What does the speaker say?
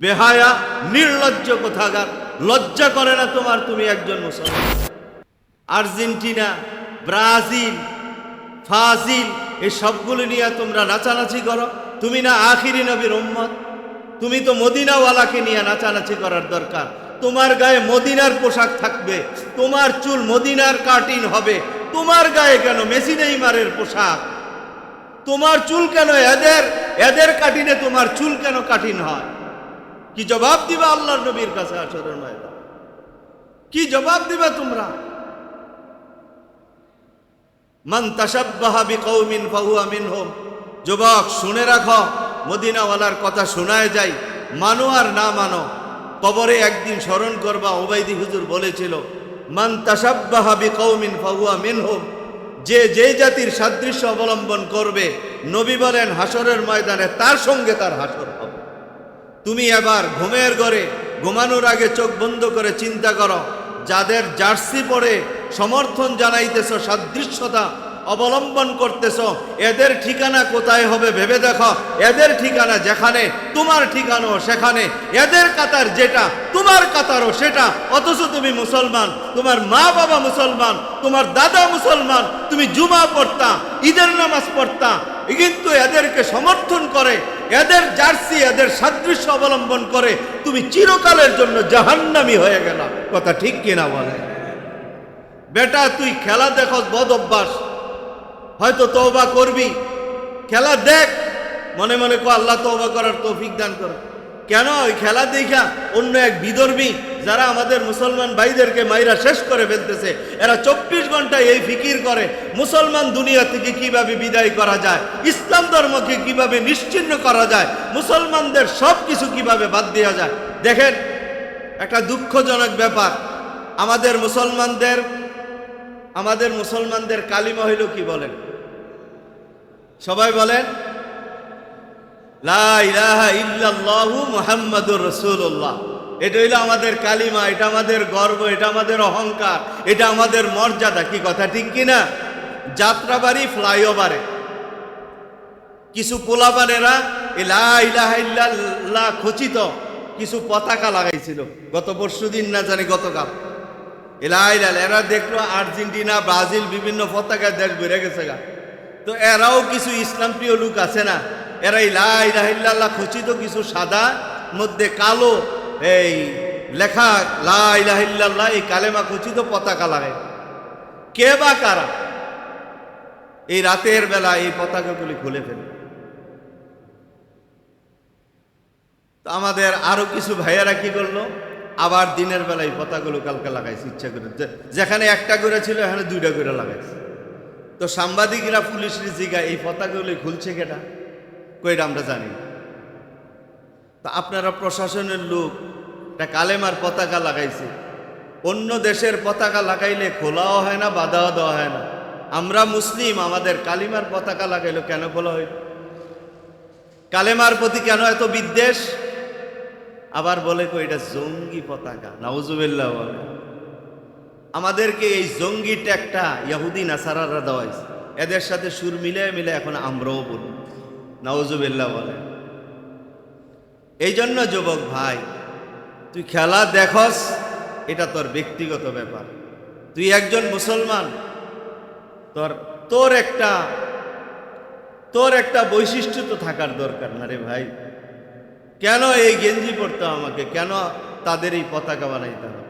বেহায়া নির্লজ্জ কোথাকার, লজ্জা করে না তোমার? তুমি একজন মুসলমান। আর্জেন্টিনা, ব্রাজিল, ফাজিল এই সবগুলো নিয়ে তোমরা নাচানাচি করো। তুমি না আখিরি নবীর উম্মত? তুমি তো মদিনাওয়ালাকে নিয়ে নাচানাচি করার দরকার। তোমার গায়ে মদিনার পোশাক থাকবে, তোমার চুল মদিনার কাটিং হবে। তোমার গায়ে কেন মেসি নেইমারের পোশাক? তোমার চুল কেন এদের কাটিনে তোমার চুল কেন কাটিং হয়? কি জবাব দিবা আল্লাহর নবীর কাছে হাশরের ময়দানে? কি জবাব দিবা তোমরা? মান তাশাব্বাহা বিকওমিন ফাহুয়া মিনহুম। যুবক শুনে রাখো, মদিনাওয়ালার কথা শোনায় যাই, মানো আর না মানো, কবরে একদিন স্মরণ করবা। ওবাইদি হুজুর বলেছিল, মান তাশাব্বাহা বিকওমিন ফাহুয়া মিনহুম। যে যে জাতির সাদৃশ্য অবলম্বন করবে, নবী বলেন হাশরের ময়দানে তার সঙ্গে তার হাশর হবে। তুমি এবার ঘুমের ঘরে ঘুমানোর আগে চোখ বন্ধ করে চিন্তা করো, যাদের জার্সি পরে সমর্থন জানাইতেছ, সাদৃশ্যতা অবলম্বন করতেছ, এদের ঠিকানা কোথায় হবে ভেবে দেখো। এদের ঠিকানা যেখানে, তোমার ঠিকানাও সেখানে। এদের কাতার যেটা, তোমার কাতারও সেটা। অথচ তুমি মুসলমান, তোমার মা বাবা মুসলমান, তোমার দাদা মুসলমান, তুমি জুমা পড়তা, ঈদের নামাজ পড়তা, কিন্তু এদেরকে সমর্থন করে, এদের জার্সি, এদের সাদৃশ্য অবলম্বন করে তুমি চিরকালের জন্য জাহান্নামী হয়ে গেল। কথা ঠিক কিনা বলে? বেটা তুই খেলা দেখো বদ অভ্যাস, হয়তো তওবা করবি। খেলা দেখ, মনে মনে কো আল্লাহ তওবা করার তৌফিক দান করে। কেন ওই খেলা দেখা অন্য এক বিধর্মী, যারা আমাদের মুসলমান ভাইদেরকে মাইরা শেষ করে ফেলতেছে, এরা 24 ঘন্টা এই ফিকির করে মুসলমান দুনিয়া থেকে কিভাবে বিদায় করা যায়, ইসলাম ধর্মকে কিভাবে নিশ্চিহ্ন করা যায়, মুসলমানদের সব কিছু কিভাবে বাদ দেওয়া যায়। দেখেন, একটা দুঃখজনক ব্যাপার, আমাদের মুসলমানদের কালিমা হইল কি বলেন? সবাই বলেন লা ইলাহা ইল্লাল্লাহু মুহাম্মাদুর রাসূলুল্লাহ। এটা হইল আমাদের কালিমা, এটা আমাদের গর্ব, এটা আমাদের অহংকার, এটা আমাদের মর্যাদা। কি কথা ঠিক কিনা? যাত্রাবাড়ি ফ্লাইওভারে কিছু পোলাপানেরা লা ইলাহা ইল্লাল্লাহ খচিত কিছু পতাকা লাগাইছিল গত পরশুদিন, না জানি গতকাল। এরা দেখলো আর্জেন্টিনা, ব্রাজিল বিভিন্ন পতাকা দেশ বেড়ে গেছে গা। তো এরাও কিছু ইসলাম প্রিয় লোক আছে না, এরা লা ইলাহা ইল্লাল্লাহ খচিত কিছু সাদা মধ্যে কালো এই লেখা লা ইলাহা ইল্লাল্লাহ এই কালেমা খচিত পতাকা লাগায়। কে বা কারা এই রাতের বেলা এই পতাকাগুলি খুলে ফেলে? তো আমাদের আরো কিছু ভাইয়ারা কি করলো, আবার দিনের বেলায় পতাকাগুলো কালকে লাগাইছে ইচ্ছা করে। যেখানে একটা করে ছিল এখানে 2টা করে লাগাইছে। তো সাংবাদিকরা পুলিশের জিগা এই পতাকাগুলি খুলছে কেটা, কইরা আমরা জানি। তো আপনারা প্রশাসনের লোক একটা কালেমার পতাকা লাগাইছে, অন্য দেশের পতাকা লাগাইলে খোলাও হয় না, বাধাও দেওয়া হয় না। আমরা মুসলিম, আমাদের কালিমার পতাকা লাগাইলো কেন খোলা হইল? কালেমার প্রতি কেন এত বিদ্বেষ? আবার বলে কই এটা জঙ্গি পতাকা। নাউজুবিল্লাহ। বলে আমাদেরকে এই জঙ্গি ট্যাগটা ইহুদি নাসারারা দেওয়া হয়েছে, এদের সাথে সুর মিলে এখন আমরাও বলি নাউজুবিল্লাহ। বলে এই জন্য যুবক ভাই, তুই খেলা দেখস এটা তোর ব্যক্তিগত ব্যাপার। তুই একজন মুসলমান, তোর একটা বৈশিষ্ট্য তো থাকার দরকার না রে ভাই? কেন এই গেঞ্জি পরতে আমাকে? কেন তাদের এই পতাকা বানাইতে হবে?